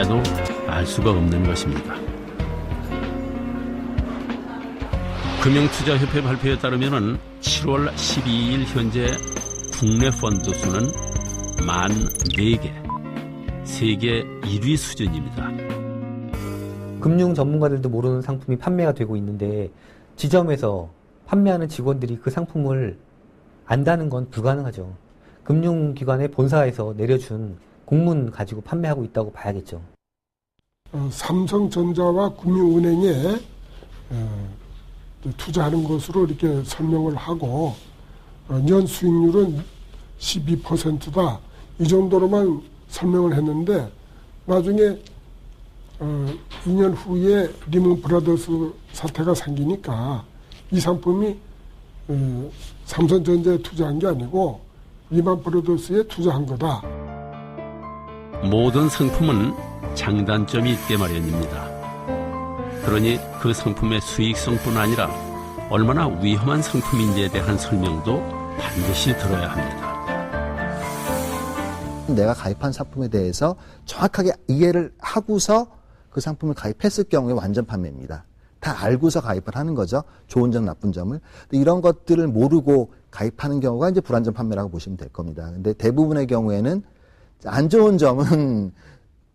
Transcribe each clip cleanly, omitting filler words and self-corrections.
해도 알 수가 없는 것입니다. 금융투자협회 발표에 따르면 7월 12일 현재 국내 펀드 수는 14개, 세계 1위 수준입니다. 금융 전문가들도 모르는 상품이 판매가 되고 있는데 지점에서 판매하는 직원들이 그 상품을 안다는 건 불가능하죠. 금융기관의 본사에서 내려준 공문 가지고 판매하고 있다고 봐야겠죠. 삼성전자와 금융은행에 투자하는 것으로 이렇게 설명을 하고 년 수익률은 12%다. 이 정도로만 설명을 했는데 나중에 2년 후에 리먼 브라더스 사태가 생기니까 이 상품이 삼성전자에 투자한 게 아니고 리먼 브라더스에 투자한 거다. 모든 상품은 장단점이 있게 마련입니다. 그러니 그 상품의 수익성뿐 아니라 얼마나 위험한 상품인지에 대한 설명도 반드시 들어야 합니다. 내가 가입한 상품에 대해서 정확하게 이해를 하고서 그 상품을 가입했을 경우에 완전 판매입니다. 다 알고서 가입을 하는 거죠. 좋은 점, 나쁜 점을. 이런 것들을 모르고 가입하는 경우가 이제 불안전 판매라고 보시면 될 겁니다. 근데 대부분의 경우에는 안 좋은 점은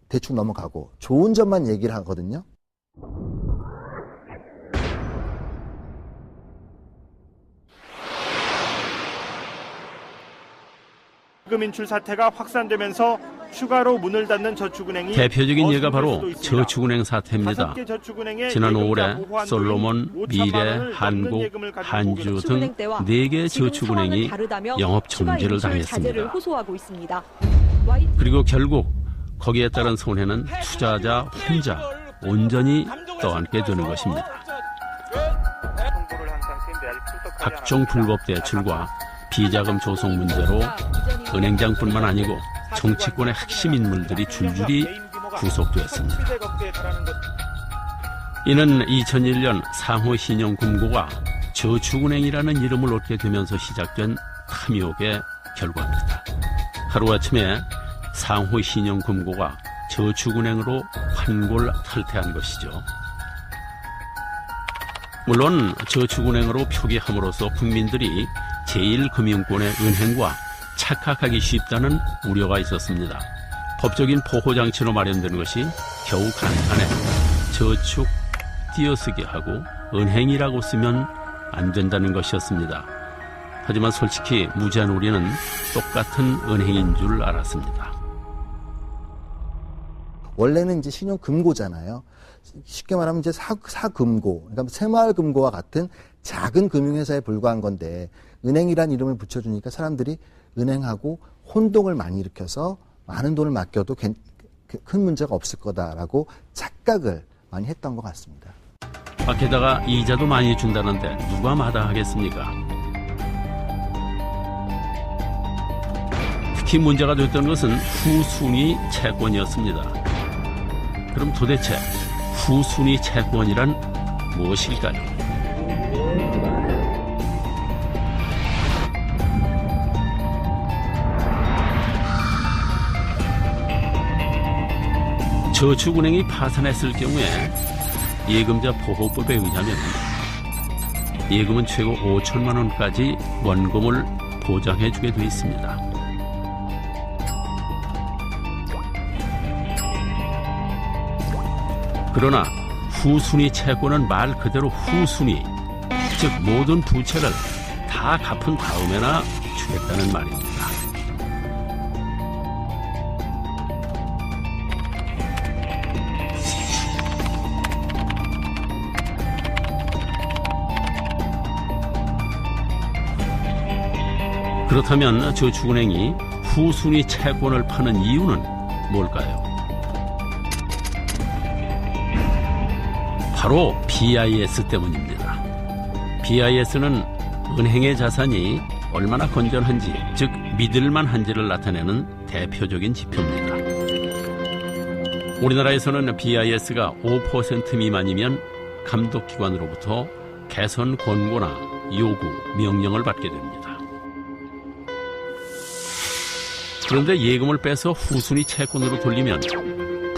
대충 넘어가고 좋은 점만 얘기를 하거든요. 자금 인출 사태가 확산되면서 추가로 문을 닫는 저축은행이 대표적인 예가 바로 저축은행 사태입니다. 지난 5월에 솔로몬, 미래, 한국, 한주 등 4개 저축은행이 영업 정지를 당했습니다. 그리고 결국 거기에 따른 손해는 투자자 혼자 온전히 떠안게 되는 것입니다. 각종 불법 대출과 비자금 조성 문제로 은행장뿐만 아니고 정치권의 핵심 인물들이 줄줄이 구속되었습니다. 이는 2001년 상호신용금고가 저축은행이라는 이름을 얻게 되면서 시작된 탐욕의 결과입니다. 하루아침에 상호신용금고가 저축은행으로 환골탈퇴한 것이죠. 물론 저축은행으로 표기함으로써 국민들이 제1금융권의 은행과 착각하기 쉽다는 우려가 있었습니다. 법적인 보호장치로 마련된 것이 겨우 간판에 저축 띄어쓰기 하고 은행이라고 쓰면 안 된다는 것이었습니다. 하지만 솔직히 무지한 우리는 똑같은 은행인 줄 알았습니다. 원래는 이제 신용금고잖아요. 쉽게 말하면 이제 사금고, 그러니까 새마을금고와 같은 작은 금융회사에 불과한 건데 은행이란 이름을 붙여주니까 사람들이 은행하고 혼동을 많이 일으켜서 많은 돈을 맡겨도 큰 문제가 없을 거다라고 착각을 많이 했던 것 같습니다. 게다가 이자도 많이 준다는데 누가 마다하겠습니까? 특히 문제가 됐던 것은 후순위 채권이었습니다. 그럼 도대체 후순위 채권이란 무엇일까요? 저축은행이 파산했을 경우에 예금자 보호법에 의하면 예금은 최고 5천만 원까지 원금을 보장해주게 돼 있습니다. 그러나 후순위 채권은 말 그대로 후순위, 즉 모든 부채를 다 갚은 다음에나 주겠다는 말입니다. 그렇다면 저축은행이 후순위 채권을 파는 이유는 뭘까요? 바로 BIS 때문입니다. BIS는 은행의 자산이 얼마나 건전한지, 즉 믿을만한지를 나타내는 대표적인 지표입니다. 우리나라에서는 BIS가 5% 미만이면 감독기관으로부터 개선 권고나 요구, 명령을 받게 됩니다. 그런데 예금을 빼서 후순위 채권으로 돌리면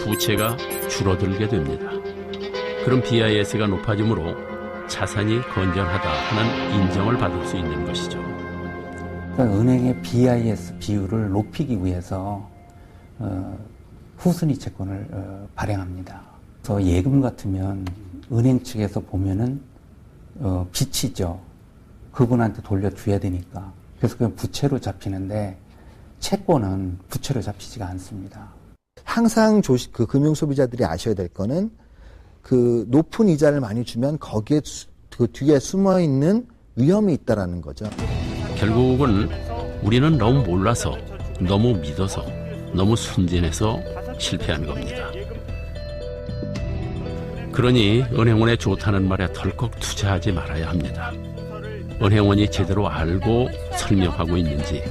부채가 줄어들게 됩니다. 그럼 BIS가 높아지므로 자산이 건전하다 하는 인정을 받을 수 있는 것이죠. 그러니까 은행의 BIS 비율을 높이기 위해서 후순위 채권을 발행합니다. 그래서 예금 같으면 은행 측에서 보면은 빚이죠. 그분한테 돌려줘야 되니까. 그래서 그냥 부채로 잡히는데 채권은 부채로 잡히지가 않습니다. 항상 그 금융 소비자들이 아셔야 될 거는 그 높은 이자를 많이 주면 거기에 그 뒤에 숨어 있는 위험이 있다라는 거죠. 결국은 우리는 너무 몰라서, 너무 믿어서, 너무 순진해서 실패한 겁니다. 그러니 은행원의 좋다는 말에 덜컥 투자하지 말아야 합니다. 은행원이 제대로 알고 설명하고 있는지